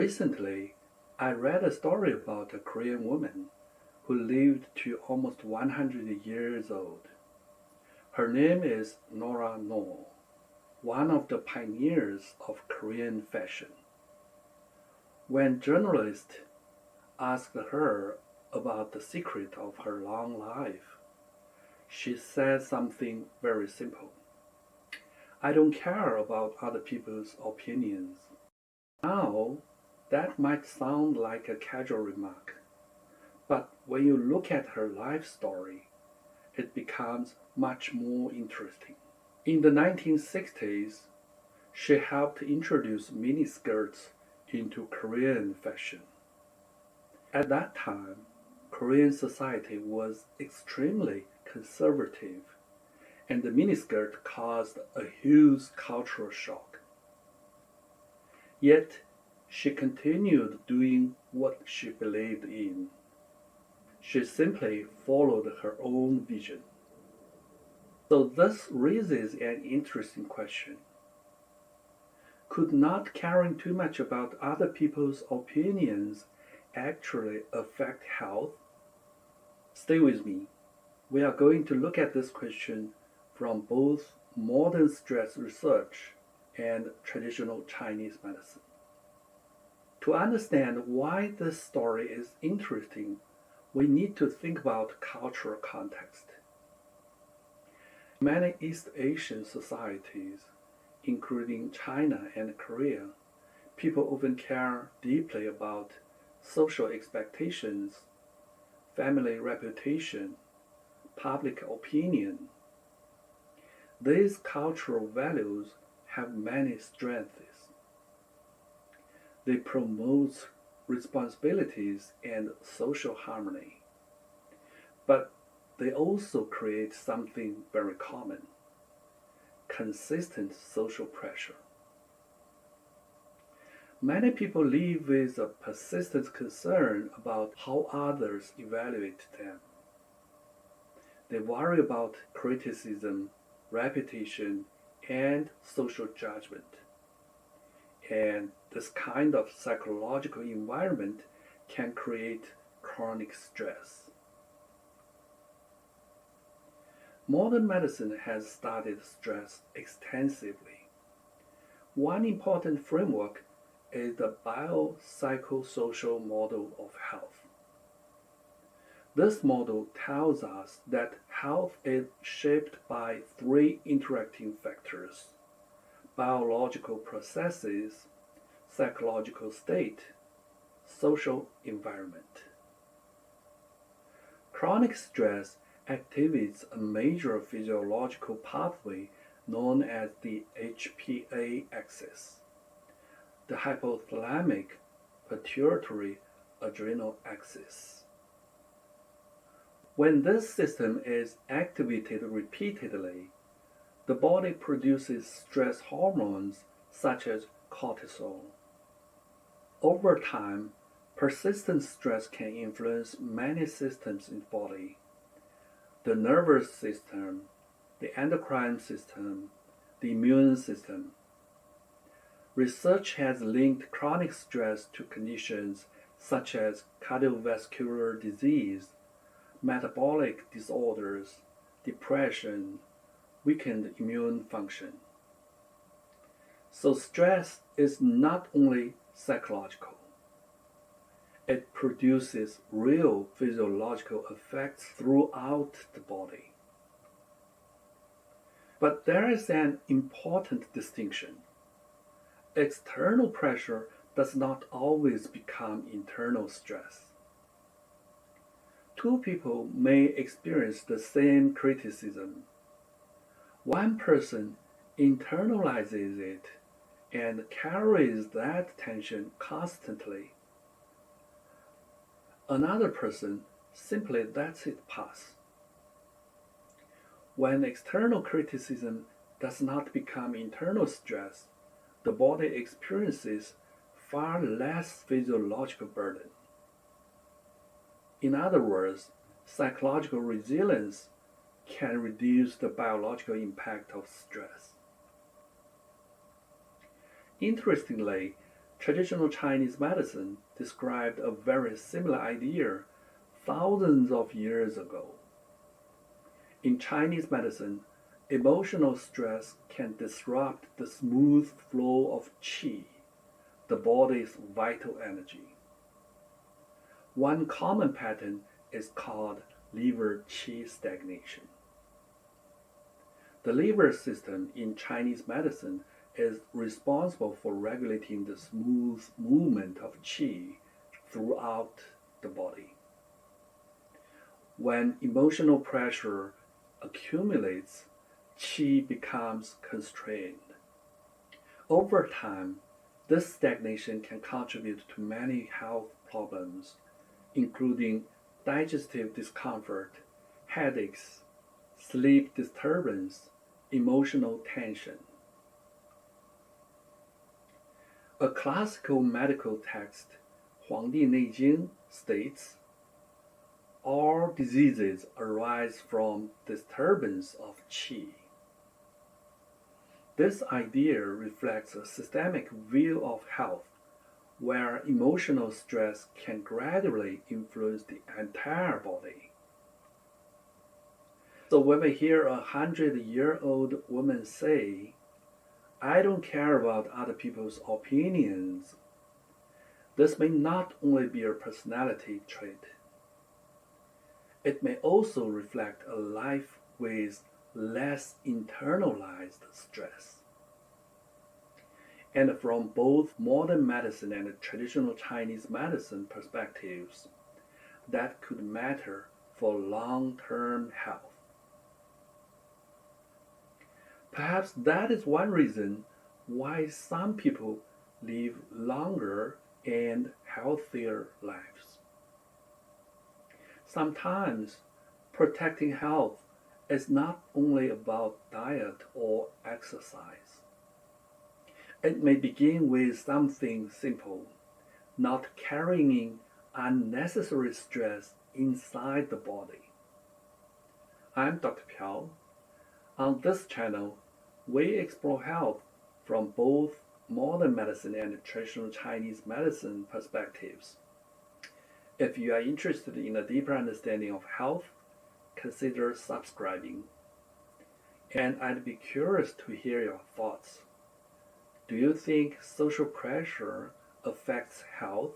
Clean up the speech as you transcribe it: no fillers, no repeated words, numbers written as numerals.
Recently, I read a story about a Korean woman who lived to almost 100 years old. Her name is Nora Noh, one of the pioneers of Korean fashion. When journalists asked her about the secret of her long life, she said something very simple. I don't care about other people's opinions. Now, that might sound like a casual remark, but when you look at her life story, it becomes much more interesting. In the 1960s, she helped introduce miniskirts into Korean fashion. At that time, Korean society was extremely conservative, and the miniskirt caused a huge cultural shock. Yet, she continued doing what she believed in. She simply followed her own vision. So this raises an interesting question. Could not caring too much about other people's opinions actually affect health? Stay with me. We are going to look at this question from both modern stress research and traditional Chinese medicine. To understand why this story is interesting, we need to think about cultural context. Many East Asian societies, including China and Korea, people often care deeply about social expectations, family reputation, public opinion. These cultural values have many strengths. They promote responsibilities and social harmony. But they also create something very common: consistent social pressure. Many people live with a persistent concern about how others evaluate them. They worry about criticism, reputation, and social judgment. And this kind of psychological environment can create chronic stress. Modern medicine has studied stress extensively. One important framework is the biopsychosocial model of health. This model tells us that health is shaped by three interacting factors: biological processes, psychological state, social environment. Chronic stress activates a major physiological pathway known as the HPA axis, the hypothalamic pituitary adrenal axis. When this system is activated repeatedly, the body produces stress hormones such as cortisol. Over time, persistent stress can influence many systems in the body: the nervous system, the endocrine system, the immune system. Research has linked chronic stress to conditions such as cardiovascular disease, metabolic disorders, depression, weakened immune function. So stress is not only psychological. It produces real physiological effects throughout the body. But there is an important distinction. External pressure does not always become internal stress. Two people may experience the same criticism. One person internalizes it and carries that tension constantly. Another person simply lets it pass. When external criticism does not become internal stress, the body experiences far less physiological burden. In other words, psychological resilience can reduce the biological impact of stress. Interestingly, Traditional Chinese medicine described a very similar idea thousands of years ago. In Chinese medicine, emotional stress can disrupt the smooth flow of qi, the body's vital energy. One common pattern is called liver qi stagnation. The liver system in Chinese medicine is responsible for regulating the smooth movement of qi throughout the body. When emotional pressure accumulates, qi becomes constrained. Over time, this stagnation can contribute to many health problems, including digestive discomfort, headaches, sleep disturbance, emotional tension. A classical medical text, 黄帝内经, states, all diseases arise from disturbance of qi. This idea reflects a systemic view of health, where emotional stress can gradually influence the entire body. So when we hear a 100-year-old woman say, I don't care about other people's opinions, this may not only be a personality trait. It may also reflect a life with less internalized stress. And from both modern medicine and traditional Chinese medicine perspectives, that could matter for long-term health. Perhaps that is one reason why some people live longer and healthier lives. Sometimes protecting health is not only about diet or exercise. It may begin with something simple, not carrying unnecessary stress inside the body. I'm Dr. Piao. On this channel, we explore health from both modern medicine and traditional Chinese medicine perspectives. If you are interested in a deeper understanding of health, consider subscribing. And I'd be curious to hear your thoughts. Do you think social pressure affects health?